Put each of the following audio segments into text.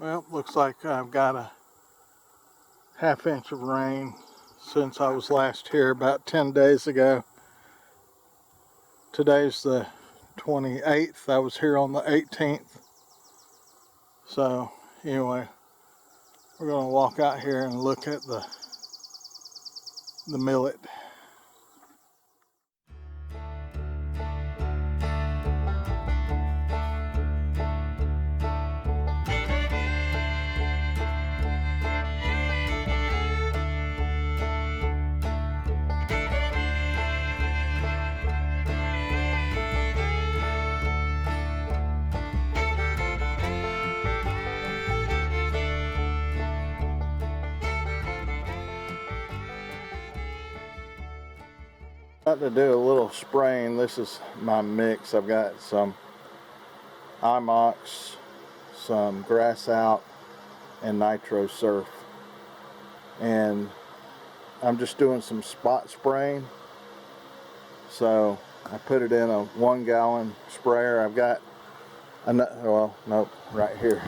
Well, looks like I've got a ½ inch of rain since I was last here about 10 days ago. Today's the 28th. I was here on the 18th. So anyway, we're going to walk out here and look at the millet. About to do a little spraying. This is my mix. I've got some IMOX, some grass out, and nitro surf, and I'm just doing some spot spraying. So I put it in a 1 gallon sprayer. I've got right here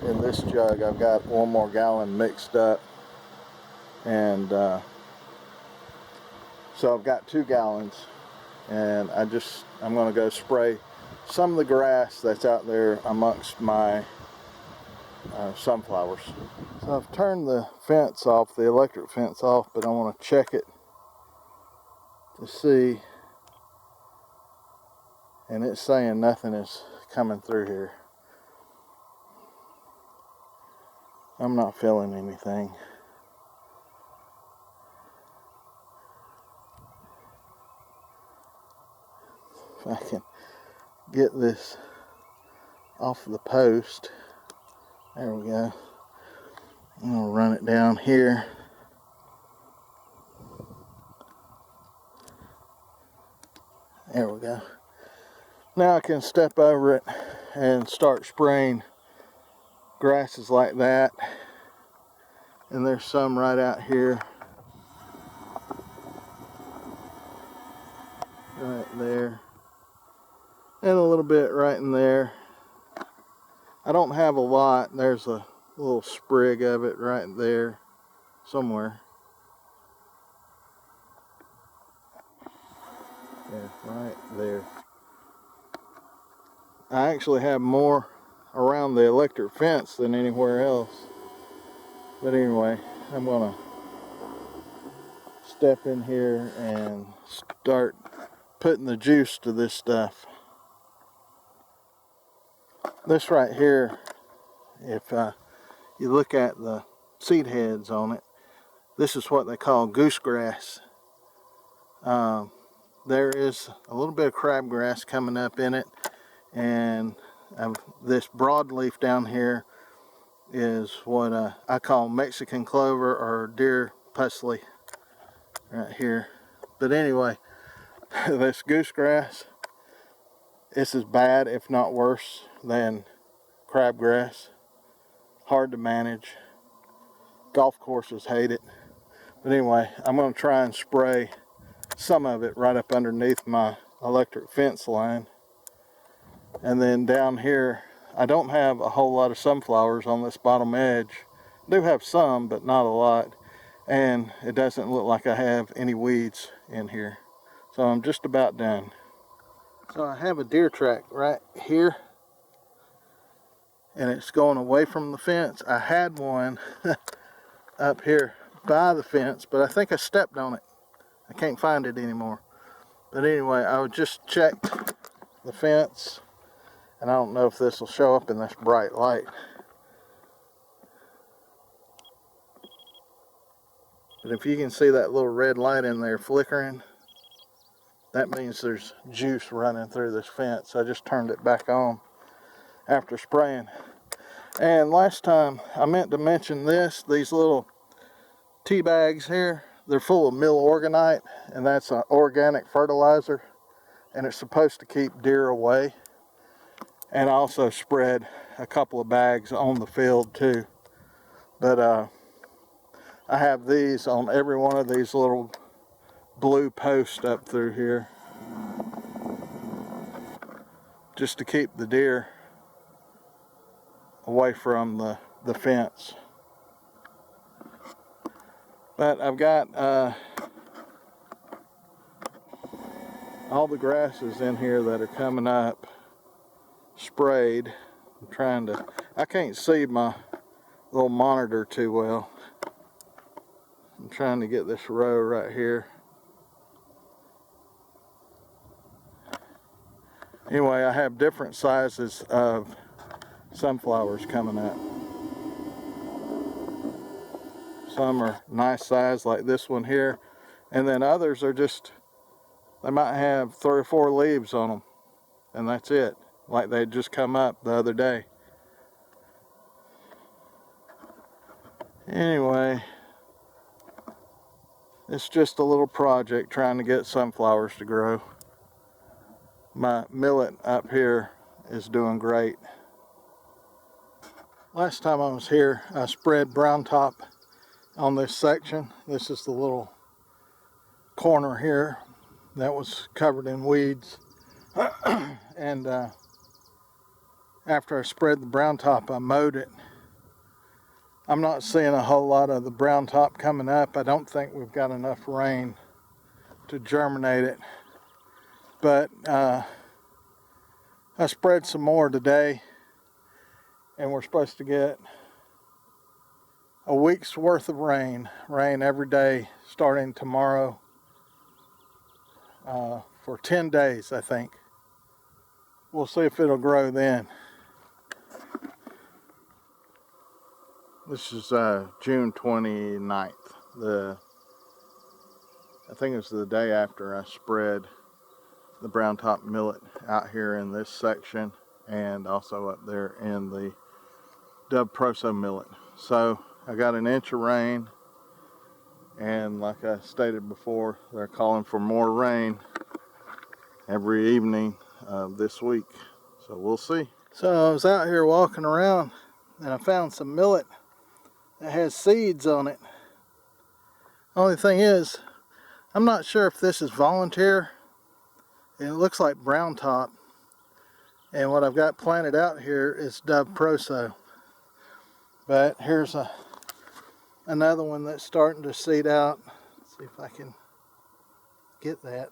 in this jug I've got 1 more gallon mixed up, and so I've got 2 gallons, and I'm going to go spray some of the grass that's out there amongst my sunflowers. So I've turned the fence off, the electric fence off, but I want to check it to see, and it's saying nothing is coming through here. I'm not feeling anything. If I can get this off the post. There we go. I'm going to run it down here. There we go. Now I can step over it and start spraying grasses like that. And there's some right out here. Right there. And a little bit right in there. I don't have a lot. There's a little sprig of it right there somewhere. Yeah, right there. I actually have more around the electric fence than anywhere else. But anyway, I'm gonna step in here and start putting the juice to this stuff. This right here, if you look at the seed heads on it, this is what they call goosegrass. There is a little bit of crabgrass coming up in it, and this broadleaf down here is what I call Mexican clover or deer pusley right here. But anyway, this goosegrass, this is bad, if not worse than crabgrass. Hard to manage. Golf courses hate it. But anyway, I'm going to try and spray some of it right up underneath my electric fence line. And then down here, I don't have a whole lot of sunflowers on this bottom edge. I do have some, but not a lot. And it doesn't look like I have any weeds in here. So I'm just about done. So I have a deer track right here, and it's going away from the fence. I had one up here by the fence, but I think I stepped on it. I can't find it anymore. But anyway, I would just check the fence, and I don't know if this will show up in this bright light. But if you can see that little red light in there flickering, that means there's juice running through this fence. I just turned it back on after spraying. And last time I meant to mention these little tea bags here, they're full of millorganite, and that's an organic fertilizer, and it's supposed to keep deer away. And I also spread a couple of bags on the field too. But I have these on every one of these little blue posts up through here, just to keep the deer away from the fence. But I've got all the grasses in here that are coming up sprayed. I'm trying to, I can't see my little monitor too well. I'm trying to get this row right here. Anyway, I have different sizes of sunflowers coming up. Some are nice size like this one here, and then others are just, they might have 3 or 4 leaves on them, and that's it, like they just come up the other day. Anyway, it's just a little project trying to get sunflowers to grow. My millet up here is doing great. Last time I was here, I spread brown top on this section. This is the little corner here that was covered in weeds. And after I spread the brown top, I mowed it. I'm not seeing a whole lot of the brown top coming up. I don't think we've got enough rain to germinate it. But I spread some more today, and we're supposed to get a week's worth of rain every day starting tomorrow for 10 days, I think. We'll see if it'll grow then. This is June 29th. I think it was the day after I spread the brown top millet out here in this section, and also up there in the Dove Proso millet. So I got an inch of rain, and like I stated before, they're calling for more rain every evening this week. So we'll see. So I was out here walking around, and I found some millet that has seeds on it. Only thing is, I'm not sure if this is volunteer. And it looks like brown top. And what I've got planted out here is Dove Proso. But here's another one that's starting to seed out. Let's see if I can get that.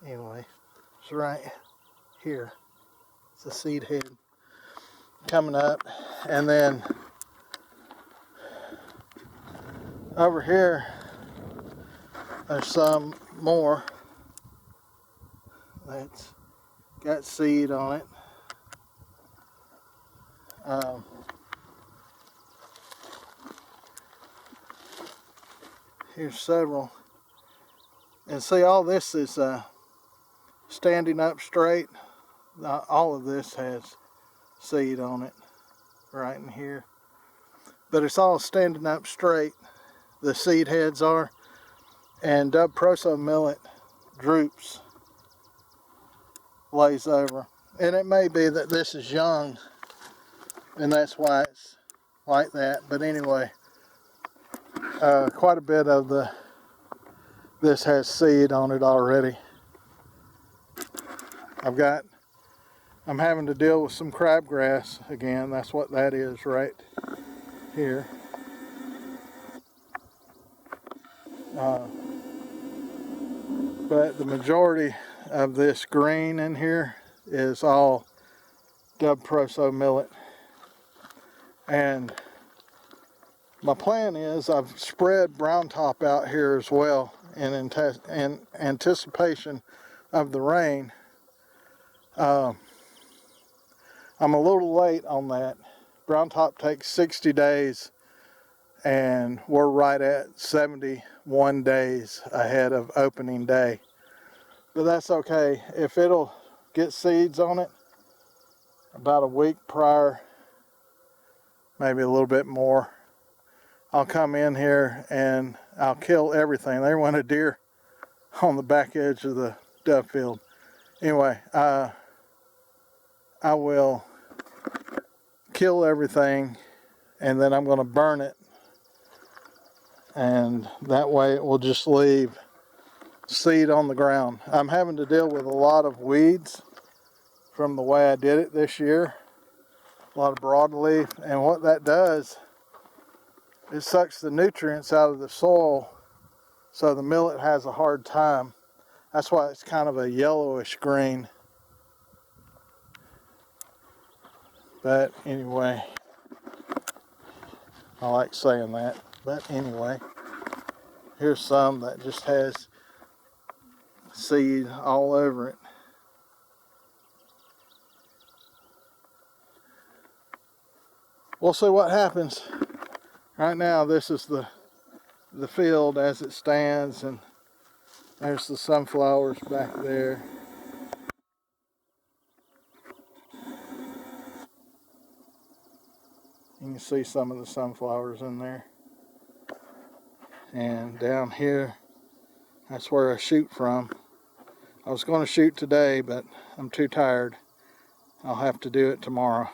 Anyway, it's right here. It's a seed head coming up. And then over here, there's some more that's got seed on it. Here's several. And see, all this is standing up straight. All of this has seed on it right in here. But it's all standing up straight. The seed heads are. And Dove Proso millet droops, lays over. And it may be that this is young, and that's why it's like that. But anyway, quite a bit of this has seed on it already. I'm having to deal with some crabgrass again. That's what that is right here. But the majority of this green in here is all Dove Proso millet. And my plan is I've spread brown top out here as well in anticipation of the rain. I'm a little late on that. Brown top takes 60 days, and we're right at 71 days ahead of opening day. But that's okay. If it'll get seeds on it about a week prior, maybe a little bit more, I'll come in here and I'll kill everything. There went a deer on the back edge of the dove field. Anyway, I will kill everything, and then I'm going to burn it, and that way it will just leave seed on the ground. I'm having to deal with a lot of weeds from the way I did it this year. A lot of broadleaf, and what that does, it sucks the nutrients out of the soil, so the millet has a hard time. That's why it's kind of a yellowish green. But anyway, I like saying that. But anyway, here's some that just has seed all over it. We'll see what happens. Right now, this is the field as it stands, and there's the sunflowers back there. You can see some of the sunflowers in there. And down here, that's where I shoot from. I was going to shoot today, but I'm too tired. I'll have to do it tomorrow.